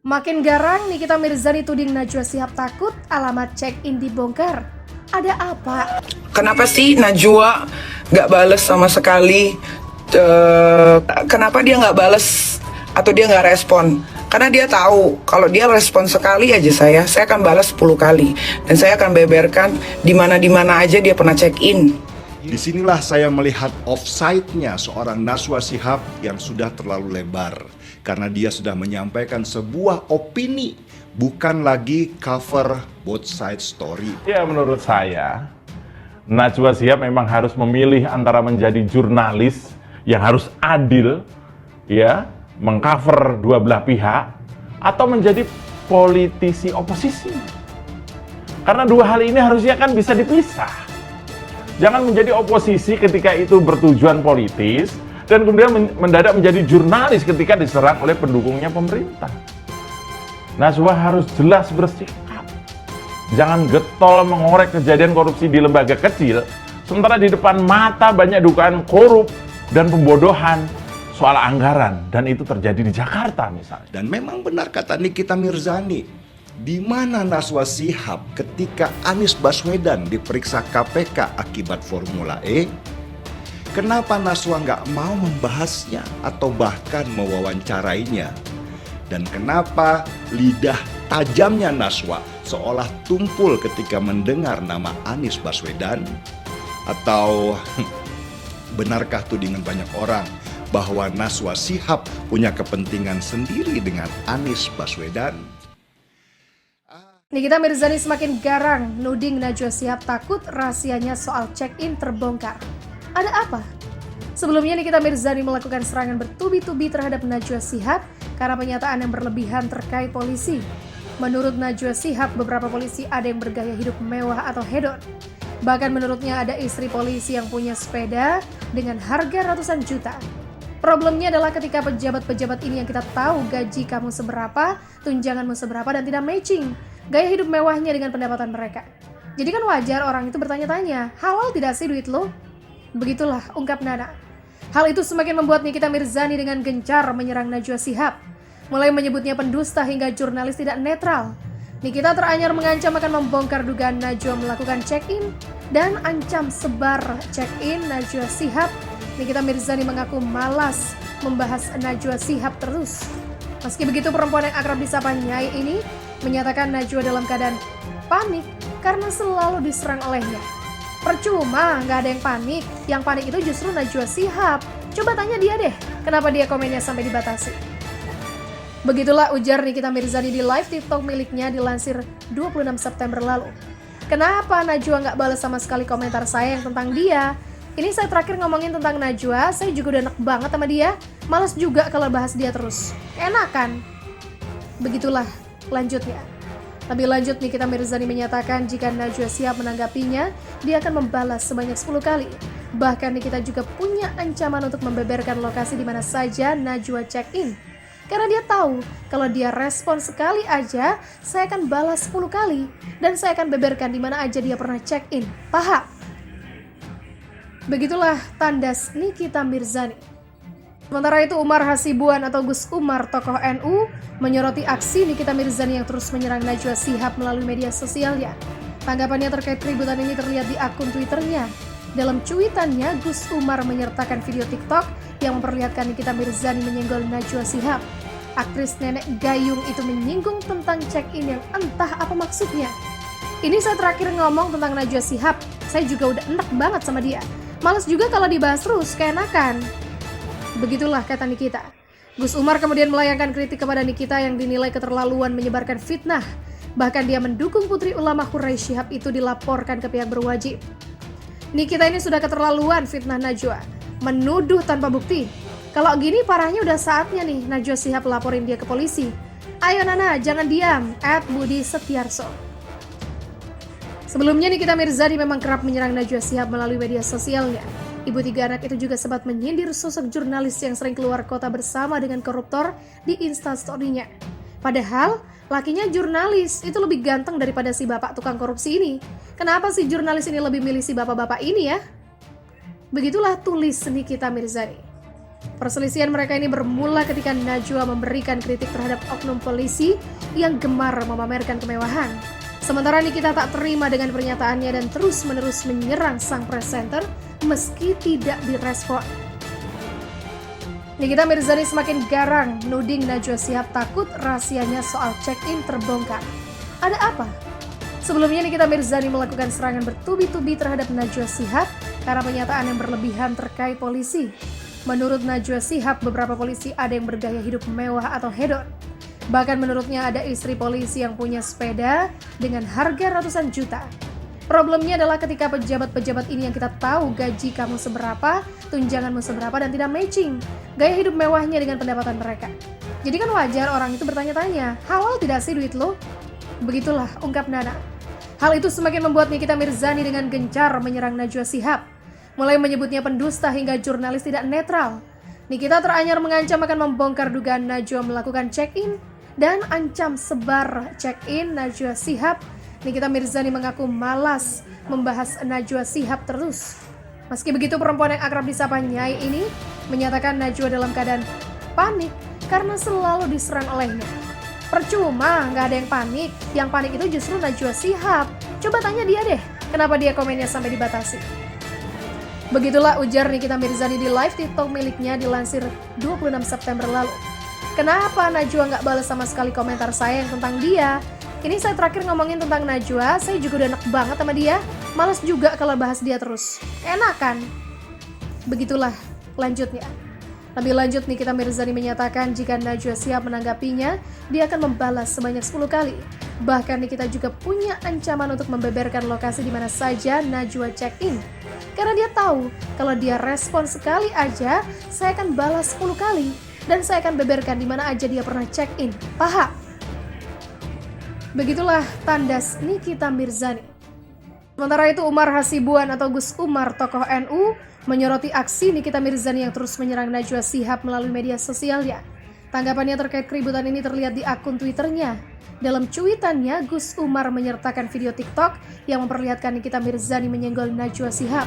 Makin garang, Nikita Mirzani tuding Najwa Shihab takut alamat check-in dibongkar. Ada apa? Kenapa sih Najwa nggak bales sama sekali? Kenapa dia nggak bales atau dia nggak respon? Karena dia tahu kalau dia respon sekali aja saya akan balas 10 kali. Dan saya akan beberkan di mana aja dia pernah check-in. Disinilah saya melihat offside-nya seorang Najwa Shihab yang sudah terlalu lebar. Karena dia sudah menyampaikan sebuah opini, bukan lagi cover both side story. Ya, menurut saya Najwa Shihab memang harus memilih antara menjadi jurnalis yang harus adil, ya, mengcover dua belah pihak, atau menjadi politisi oposisi. Karena dua hal ini harusnya kan bisa dipisah. Jangan menjadi oposisi ketika itu bertujuan politis, dan kemudian mendadak menjadi jurnalis ketika diserang oleh pendukungnya pemerintah. Najwa harus jelas bersikap. Jangan getol mengorek kejadian korupsi di lembaga kecil, sementara di depan mata banyak dugaan korup dan pembodohan soal anggaran, dan itu terjadi di Jakarta misalnya. Dan memang benar kata Nikita Mirzani, di mana Najwa Shihab ketika Anies Baswedan diperiksa KPK akibat Formula E? Kenapa Najwa nggak mau membahasnya atau bahkan mewawancarainya? Dan kenapa lidah tajamnya Najwa seolah tumpul ketika mendengar nama Anies Baswedan? Atau benarkah tudingan banyak orang bahwa Najwa Shihab punya kepentingan sendiri dengan Anies Baswedan? Nikita Mirzani semakin garang, nuding Najwa Shihab takut rahasianya soal check-in terbongkar. Ada apa? Sebelumnya Nikita Mirzani melakukan serangan bertubi-tubi terhadap Najwa Shihab karena pernyataan yang berlebihan terkait polisi. Menurut Najwa Shihab, beberapa polisi ada yang bergaya hidup mewah atau hedon. Bahkan menurutnya ada istri polisi yang punya sepeda dengan harga ratusan juta. Problemnya adalah ketika pejabat-pejabat ini yang kita tahu gaji kamu seberapa, tunjanganmu seberapa, dan tidak matching gaya hidup mewahnya dengan pendapatan mereka. Jadi kan wajar orang itu bertanya-tanya, halal tidak sih duit lo? Begitulah ungkap Nana. Hal itu semakin membuat Nikita Mirzani dengan gencar menyerang Najwa Shihab, mulai menyebutnya pendusta hingga jurnalis tidak netral. Nikita teranyar mengancam akan membongkar dugaan Najwa melakukan check-in dan ancam sebar check-in Najwa Shihab. Nikita Mirzani mengaku malas membahas Najwa Shihab terus. Meski begitu, perempuan yang akrab disapa Nyai ini menyatakan Najwa dalam keadaan panik karena selalu diserang olehnya. Percuma, nggak ada yang panik. Yang panik itu justru Najwa Shihab. Coba tanya dia deh, kenapa dia komennya sampai dibatasi. Begitulah ujar Nikita Mirzani di live TikTok miliknya dilansir 26 September lalu. Kenapa Najwa nggak balas sama sekali komentar saya yang tentang dia? Ini saya terakhir ngomongin tentang Najwa, saya juga udah enak banget sama dia. Males juga kalau bahas dia terus. Enak kan? Begitulah lanjutnya. Lebih lanjut, Nikita Mirzani menyatakan jika Najwa Shihab menanggapinya, dia akan membalas sebanyak 10 kali. Bahkan Nikita juga punya ancaman untuk membeberkan lokasi di mana saja Najwa check-in. Karena dia tahu, kalau dia respon sekali aja, saya akan balas 10 kali. Dan saya akan beberkan di mana aja dia pernah check-in. Paham? Begitulah tandas Nikita Mirzani. Sementara itu, Umar Hasibuan atau Gus Umar, tokoh NU, menyoroti aksi Nikita Mirzani yang terus menyerang Najwa Shihab melalui media sosialnya. Tanggapannya terkait keributan ini terlihat di akun Twitternya. Dalam cuitannya, Gus Umar menyertakan video TikTok yang memperlihatkan Nikita Mirzani menyenggol Najwa Shihab. Aktris nenek gayung itu menyinggung tentang check-in yang entah apa maksudnya. Ini saya terakhir ngomong tentang Najwa Shihab, saya juga udah enak banget sama dia. Males juga kalau dibahas terus, keenakan. Begitulah kata Nikita. Gus Umar kemudian melayangkan kritik kepada Nikita yang dinilai keterlaluan menyebarkan fitnah. Bahkan dia mendukung putri ulama Quraisy Shihab itu dilaporkan ke pihak berwajib. Nikita ini sudah keterlaluan fitnah Najwa, menuduh tanpa bukti. Kalau gini parahnya udah saatnya nih Najwa Shihab laporin dia ke polisi. Ayo Nana, jangan diam, @Budi Setiarso. Sebelumnya Nikita Mirzani memang kerap menyerang Najwa Shihab melalui media sosialnya. Ibu tiga anak itu juga sempat menyindir sosok jurnalis yang sering keluar kota bersama dengan koruptor di Instastory-nya. Padahal, lakinya jurnalis itu lebih ganteng daripada si bapak tukang korupsi ini. Kenapa si jurnalis ini lebih milih si bapak-bapak ini ya? Begitulah tulis Nikita Mirzani. Perselisihan mereka ini bermula ketika Najwa memberikan kritik terhadap oknum polisi yang gemar memamerkan kemewahan. Sementara Nikita tak terima dengan pernyataannya dan terus-menerus menyerang sang presenter meski tidak direspon. Nikita Mirzani semakin garang nuding Najwa Shihab takut rahasianya soal check-in terbongkar. Ada apa? Sebelumnya Nikita Mirzani melakukan serangan bertubi-tubi terhadap Najwa Shihab karena pernyataan yang berlebihan terkait polisi. Menurut Najwa Shihab, beberapa polisi ada yang bergaya hidup mewah atau hedon. Bahkan menurutnya ada istri polisi yang punya sepeda dengan harga ratusan juta. Problemnya adalah ketika pejabat-pejabat ini yang kita tahu gaji kamu seberapa, tunjanganmu seberapa dan tidak matching gaya hidup mewahnya dengan pendapatan mereka. Jadi kan wajar orang itu bertanya-tanya, halal tidak sih duit lo? Begitulah ungkap Nana. Hal itu semakin membuat Nikita Mirzani dengan gencar menyerang Najwa Shihab. Mulai menyebutnya pendusta hingga jurnalis tidak netral. Nikita teranyar mengancam akan membongkar dugaan Najwa melakukan check-in dan ancam sebar check-in Najwa Shihab. Nikita Mirzani mengaku malas membahas Najwa Shihab terus. Meski begitu, perempuan yang akrab disapa Nyai ini menyatakan Najwa dalam keadaan panik karena selalu diserang olehnya. Percuma, nggak ada yang panik. Yang panik itu justru Najwa Shihab. Coba tanya dia deh, kenapa dia komennya sampai dibatasi. Begitulah ujar Nikita Mirzani di live TikTok miliknya dilansir 26 September lalu. Kenapa Najwa nggak balas sama sekali komentar saya yang tentang dia? Ini saya terakhir ngomongin tentang Najwa, saya juga udah enak banget sama dia. Males juga kalau bahas dia terus. Enak kan? Begitulah lanjutnya. Lebih lanjut, Nikita Mirzani menyatakan jika Najwa Shihab menanggapinya, dia akan membalas sebanyak 10 kali. Bahkan Nikita juga punya ancaman untuk membeberkan lokasi di mana saja Najwa check-in. Karena dia tahu, kalau dia respon sekali aja, saya akan balas 10 kali. Dan saya akan beberkan di mana aja dia pernah check-in. Paham? Begitulah tandas Nikita Mirzani. Sementara itu, Umar Hasibuan atau Gus Umar, tokoh NU, menyoroti aksi Nikita Mirzani yang terus menyerang Najwa Shihab melalui media sosialnya. Tanggapannya terkait keributan ini terlihat di akun Twitternya. Dalam cuitannya, Gus Umar menyertakan video TikTok yang memperlihatkan Nikita Mirzani menyenggol Najwa Shihab.